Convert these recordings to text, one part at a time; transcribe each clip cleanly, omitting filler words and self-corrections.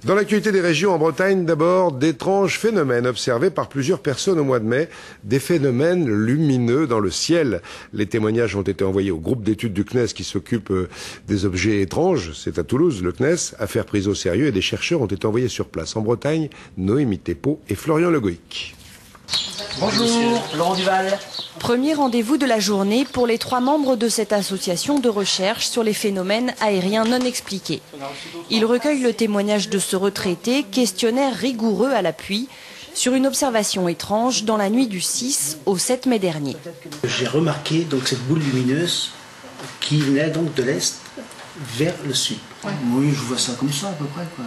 Dans l'actualité des régions en Bretagne, d'abord, d'étranges phénomènes observés par plusieurs personnes au mois de mai, des phénomènes lumineux dans le ciel. Les témoignages ont été envoyés au groupe d'études du CNES qui s'occupe des objets étranges. C'est à Toulouse, le CNES, affaire prise au sérieux, et des chercheurs ont été envoyés sur place. En Bretagne, Noémie Thépeau et Florian Le Goïc. Bonjour, Laurent Duval. Premier rendez-vous de la journée pour les 3 membres de cette association de recherche sur les phénomènes aériens non expliqués. Ils recueillent le témoignage de ce retraité, questionnaire rigoureux à l'appui, sur une observation étrange dans la nuit du 6 au 7 mai dernier. J'ai remarqué donc cette boule lumineuse qui venait donc de l'est vers le sud. Ouais. Oui, je vois ça comme ça à peu près, quoi.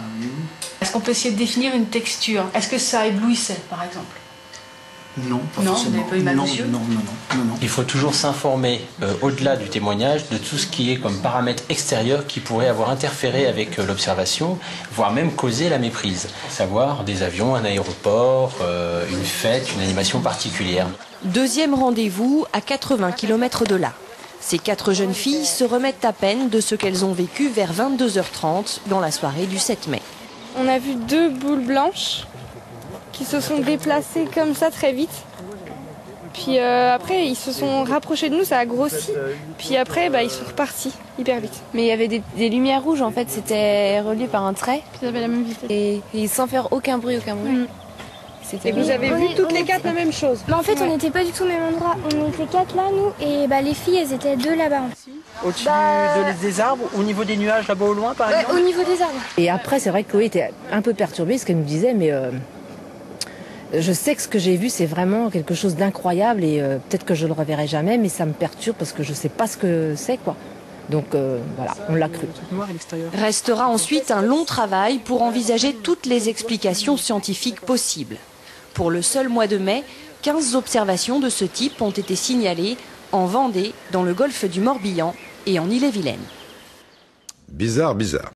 Est-ce qu'on peut essayer de définir une texture? Est-ce que ça éblouissait, par exemple? Non, pas non, forcément. Vous n'avez pas eu mal aux yeux? Non. Il faut toujours s'informer, au-delà du témoignage, de tout ce qui est comme paramètres extérieurs qui pourraient avoir interféré avec l'observation, voire même causer la méprise. Savoir des avions, un aéroport, une fête, une animation particulière. Deuxième rendez-vous à 80 km de là. Ces 4 jeunes filles se remettent à peine de ce qu'elles ont vécu vers 22h30 dans la soirée du 7 mai. On a vu 2 boules blanches qui se sont déplacés comme ça très vite. Puis après, ils se sont rapprochés de nous, ça a grossi. Puis après, ils sont repartis hyper vite. Mais il y avait des lumières rouges, en fait, c'était relié par un trait. Ils avaient la même vitesse. Et sans faire aucun bruit. Et vous avez vu toutes les 4 la même chose? En fait, on n'était pas du tout au même endroit. On était 4 là, nous, et les filles, elles étaient 2 là-bas. Au-dessus des arbres, au niveau des nuages, là-bas au loin, par exemple? Au niveau des arbres. Et après, c'est vrai que Chloé était un peu perturbée, ce qu'elle nous disait, mais je sais que ce que j'ai vu, c'est vraiment quelque chose d'incroyable et peut-être que je le reverrai jamais, mais ça me perturbe parce que je sais pas ce que c'est, quoi. Donc voilà, on l'a cru. Restera ensuite un long travail pour envisager toutes les explications scientifiques possibles. Pour le seul mois de mai, 15 observations de ce type ont été signalées en Vendée, dans le golfe du Morbihan et en Ille-et-Vilaine. Bizarre.